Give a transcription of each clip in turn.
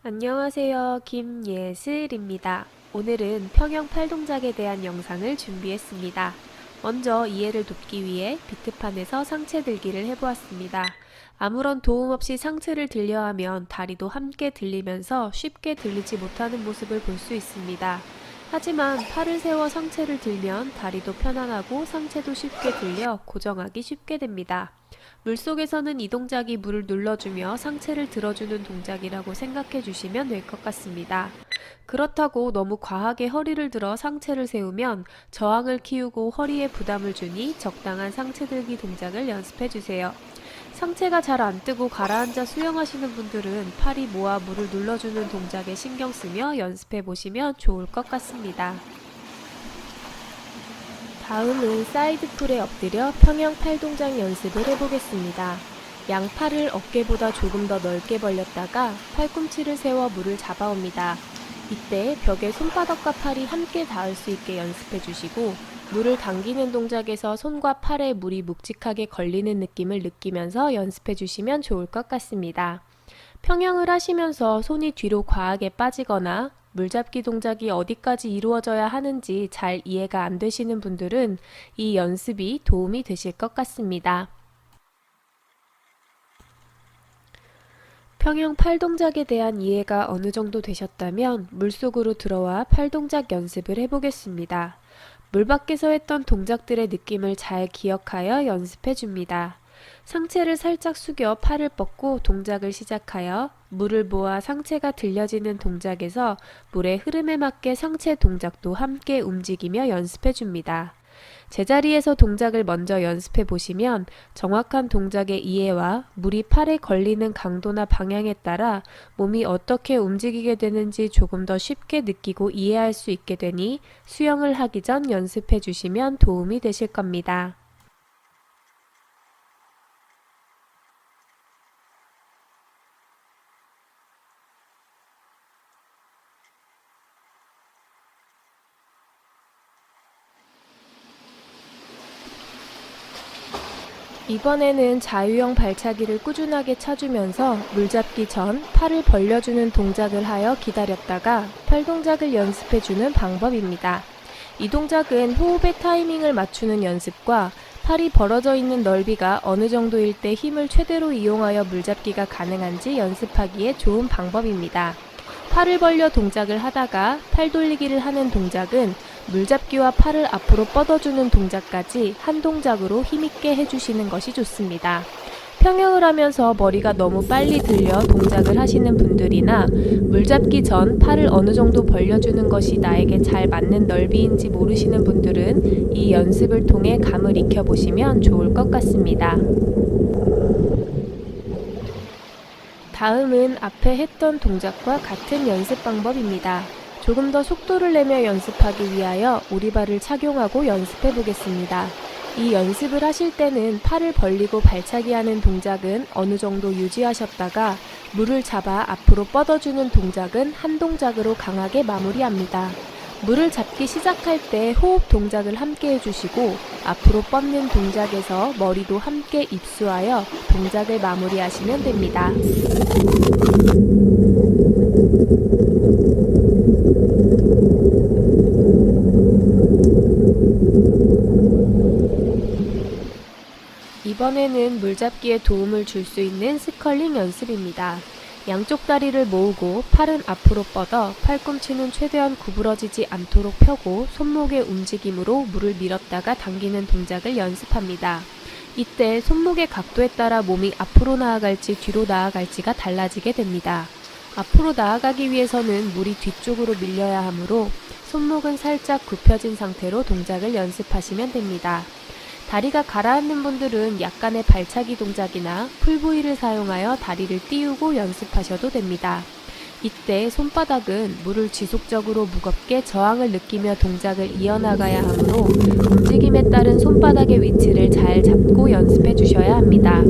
안녕하세요. 김예슬입니다. 오늘은 평형 팔동작에 대한 영상을 준비했습니다. 먼저 이해를 돕기 위해 비트판에서 상체 들기를 해보았습니다. 아무런 도움 없이 상체를 들려 하면 다리도 함께 들리면서 쉽게 들리지 못하는 모습을 볼 수 있습니다. 하지만 팔을 세워 상체를 들면 다리도 편안하고 상체도 쉽게 들려 고정하기 쉽게 됩니다. 물속에서는 이 동작이 물을 눌러주며 상체를 들어주는 동작이라고 생각해 주시면 될 것 같습니다. 그렇다고 너무 과하게 허리를 들어 상체를 세우면 저항을 키우고 허리에 부담을 주니 적당한 상체 들기 동작을 연습해 주세요. 상체가 잘 안 뜨고 가라앉아 수영하시는 분들은 팔이 모아 물을 눌러주는 동작에 신경 쓰며 연습해 보시면 좋을 것 같습니다. 다음은 사이드 풀에 엎드려 평형 팔 동작 연습을 해보겠습니다. 양팔을 어깨보다 조금 더 넓게 벌렸다가 팔꿈치를 세워 물을 잡아옵니다. 이때 벽에 손바닥과 팔이 함께 닿을 수 있게 연습해 주시고 물을 당기는 동작에서 손과 팔에 물이 묵직하게 걸리는 느낌을 느끼면서 연습해 주시면 좋을 것 같습니다. 평형을 하시면서 손이 뒤로 과하게 빠지거나 물잡기 동작이 어디까지 이루어져야 하는지 잘 이해가 안 되시는 분들은 이 연습이 도움이 되실 것 같습니다. 평형 팔 동작에 대한 이해가 어느 정도 되셨다면 물속으로 들어와 팔 동작 연습을 해보겠습니다. 물 밖에서 했던 동작들의 느낌을 잘 기억하여 연습해 줍니다. 상체를 살짝 숙여 팔을 뻗고 동작을 시작하여 물을 모아 상체가 들려지는 동작에서 물의 흐름에 맞게 상체 동작도 함께 움직이며 연습해 줍니다. 제자리에서 동작을 먼저 연습해 보시면 정확한 동작의 이해와 물이 팔에 걸리는 강도나 방향에 따라 몸이 어떻게 움직이게 되는지 조금 더 쉽게 느끼고 이해할 수 있게 되니 수영을 하기 전 연습해 주시면 도움이 되실 겁니다. 이번에는 자유형 발차기를 꾸준하게 쳐주면서 물잡기 전 팔을 벌려주는 동작을 하여 기다렸다가 팔 동작을 연습해주는 방법입니다. 이 동작은 호흡의 타이밍을 맞추는 연습과 팔이 벌어져 있는 넓이가 어느 정도일 때 힘을 최대로 이용하여 물잡기가 가능한지 연습하기에 좋은 방법입니다. 팔을 벌려 동작을 하다가 팔 돌리기를 하는 동작은 물잡기와 팔을 앞으로 뻗어주는 동작까지 한 동작으로 힘있게 해주시는 것이 좋습니다. 평형을 하면서 머리가 너무 빨리 들려 동작을 하시는 분들이나 물잡기 전 팔을 어느 정도 벌려주는 것이 나에게 잘 맞는 넓이인지 모르시는 분들은 이 연습을 통해 감을 익혀보시면 좋을 것 같습니다. 다음은 앞에 했던 동작과 같은 연습 방법입니다. 조금 더 속도를 내며 연습하기 위하여 오리발을 착용하고 연습해 보겠습니다. 이 연습을 하실 때는 팔을 벌리고 발차기 하는 동작은 어느 정도 유지하셨다가 물을 잡아 앞으로 뻗어주는 동작은 한 동작으로 강하게 마무리합니다. 물을 잡기 시작할 때 호흡 동작을 함께 해주시고 앞으로 뻗는 동작에서 머리도 함께 입수하여 동작을 마무리하시면 됩니다. 이번에는 물잡기에 도움을 줄 수 있는 스컬링 연습입니다. 양쪽 다리를 모으고 팔은 앞으로 뻗어 팔꿈치는 최대한 구부러지지 않도록 펴고 손목의 움직임으로 물을 밀었다가 당기는 동작을 연습합니다. 이때 손목의 각도에 따라 몸이 앞으로 나아갈지 뒤로 나아갈지가 달라지게 됩니다. 앞으로 나아가기 위해서는 물이 뒤쪽으로 밀려야 하므로 손목은 살짝 굽혀진 상태로 동작을 연습하시면 됩니다. 다리가 가라앉는 분들은 약간의 발차기 동작이나 풀부위를 사용하여 다리를 띄우고 연습하셔도 됩니다. 이때 손바닥은 물을 지속적으로 무겁게 저항을 느끼며 동작을 이어나가야 하므로 움직임에 따른 손바닥의 위치를 잘 잡고 연습해 주셔야 합니다.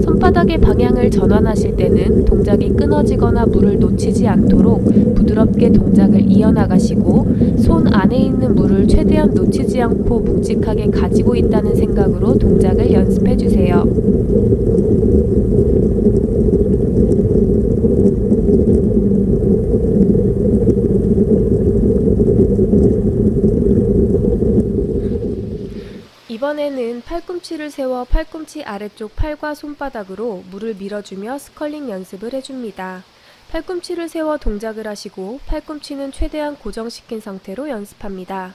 손바닥의 방향을 전환하실 때는 동작이 끊어지거나 물을 놓치지 않도록 부드럽게 동작을 이어나가시고 손 안에 있는 물을 최대한 놓치지 않고 묵직하게 가지고 있다는 생각으로 동작을 연습해 주세요. 팔꿈치를 세워 팔꿈치 아래쪽 팔과 손바닥으로 물을 밀어주며 스컬링 연습을 해줍니다. 팔꿈치를 세워 동작을 하시고 팔꿈치는 최대한 고정시킨 상태로 연습합니다.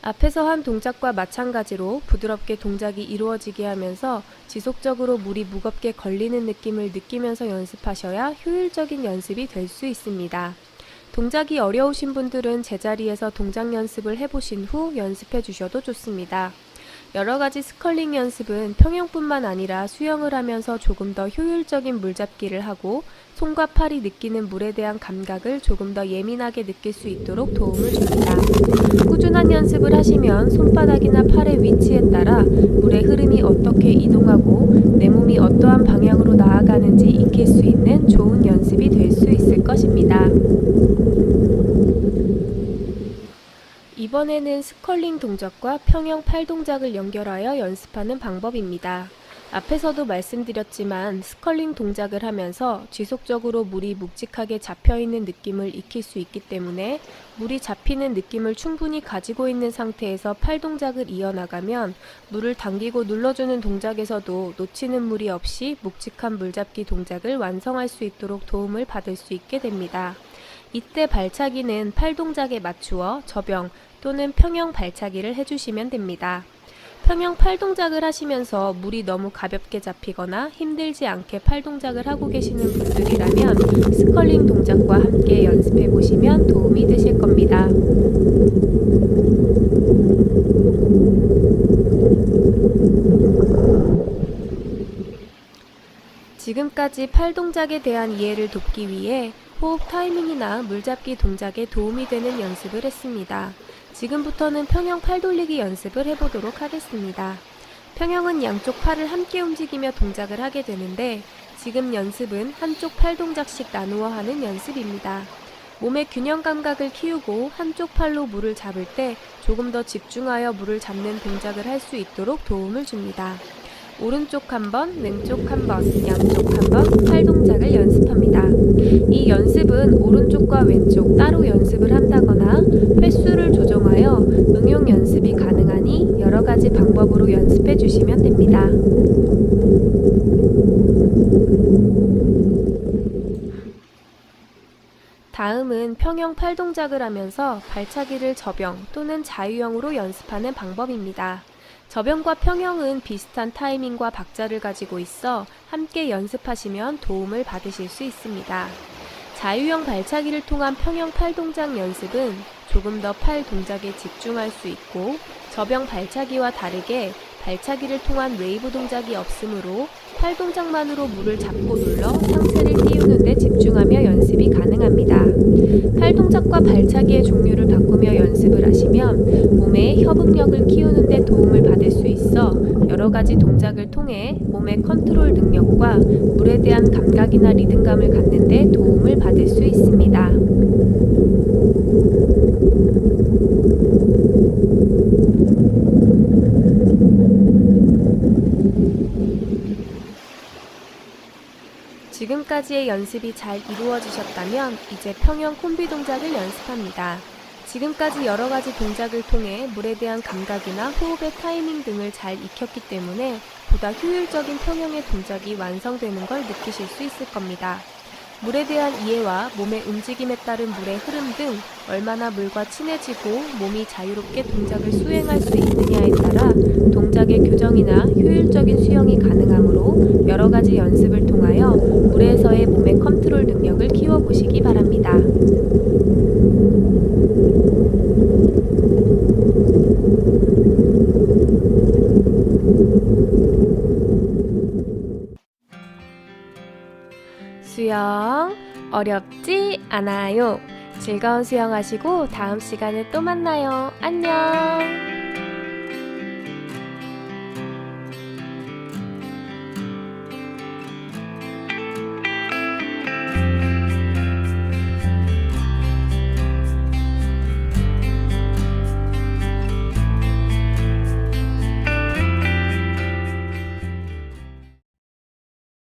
앞에서 한 동작과 마찬가지로 부드럽게 동작이 이루어지게 하면서 지속적으로 물이 무겁게 걸리는 느낌을 느끼면서 연습하셔야 효율적인 연습이 될 수 있습니다. 동작이 어려우신 분들은 제자리에서 동작 연습을 해보신 후 연습해 주셔도 좋습니다. 여러가지 스컬링 연습은 평영뿐만 아니라 수영을 하면서 조금 더 효율적인 물잡기를 하고 손과 팔이 느끼는 물에 대한 감각을 조금 더 예민하게 느낄 수 있도록 도움을 줍니다. 꾸준한 연습을 하시면 손바닥이나 팔의 위치에 따라 물의 흐름이 어떻게 이동하고 내 몸이 어떠한 방향으로 나아가는지 익힐 수 있는 좋은 연습이 될 수 있을 것입니다. 이번에는 스컬링 동작과 평영 팔 동작을 연결하여 연습하는 방법입니다. 앞에서도 말씀드렸지만 스컬링 동작을 하면서 지속적으로 물이 묵직하게 잡혀있는 느낌을 익힐 수 있기 때문에 물이 잡히는 느낌을 충분히 가지고 있는 상태에서 팔 동작을 이어나가면 물을 당기고 눌러주는 동작에서도 놓치는 물이 없이 묵직한 물잡기 동작을 완성할 수 있도록 도움을 받을 수 있게 됩니다. 이때 발차기는 팔 동작에 맞추어 접영 또는 평영 발차기를 해주시면 됩니다. 평영 팔 동작을 하시면서 물이 너무 가볍게 잡히거나 힘들지 않게 팔 동작을 하고 계시는 분들이라면 스컬링 동작과 함께 연습해 보시면 도움이 되실 겁니다. 지금까지 팔 동작에 대한 이해를 돕기 위해 호흡 타이밍이나 물잡기 동작에 도움이 되는 연습을 했습니다. 지금부터는 평영 팔 돌리기 연습을 해보도록 하겠습니다. 평영은 양쪽 팔을 함께 움직이며 동작을 하게 되는데 지금 연습은 한쪽 팔 동작씩 나누어 하는 연습입니다. 몸의 균형 감각을 키우고 한쪽 팔로 물을 잡을 때 조금 더 집중하여 물을 잡는 동작을 할 수 있도록 도움을 줍니다. 오른쪽 한 번, 왼쪽 한 번, 양쪽 한 번 팔 동작을 연습합니다. 이 연습은 오른쪽과 왼쪽 따로 연습을 한다거나 횟수를 조정하여 응용 연습이 가능하니 여러가지 방법으로 연습해 주시면 됩니다. 다음은 평영 팔 동작을 하면서 발차기를 접영 또는 자유형으로 연습하는 방법입니다. 접영과 평영은 비슷한 타이밍과 박자를 가지고 있어 함께 연습하시면 도움을 받으실 수 있습니다. 자유형 발차기를 통한 평영 팔 동작 연습은 조금 더 팔 동작에 집중할 수 있고 접영 발차기와 다르게 발차기를 통한 웨이브 동작이 없으므로 팔 동작만으로 물을 잡고 눌러 상체를 띄우는 데 집중하며 연습이 가능합니다. 팔 동작과 발차기의 종류를 바꾸며 연습을 하시면 몸의 협응력을 키우는 데 도움을 받을 수 있어 여러가지 동작을 통해 몸의 컨트롤 능력과 물에 대한 감각이나 리듬감을 갖는 데 도움을 받을 수 있습니다. 지금까지의 연습이 잘 이루어지셨다면 이제 평영 콤비 동작을 연습합니다. 지금까지 여러가지 동작을 통해 물에 대한 감각이나 호흡의 타이밍 등을 잘 익혔기 때문에 보다 효율적인 평영의 동작이 완성되는 걸 느끼실 수 있을 겁니다. 물에 대한 이해와 몸의 움직임에 따른 물의 흐름 등 얼마나 물과 친해지고 몸이 자유롭게 동작을 수행할 수 있느냐에 따라 동작의 교정이나 효율적인 수영이 가능하므로 여러가지 연습을 통하여 물에서의 몸의 컨트롤 능력을 키워보시기 바랍니다. 수영 어렵지 않아요. 즐거운 수영하시고 다음 시간에 또 만나요. 안녕.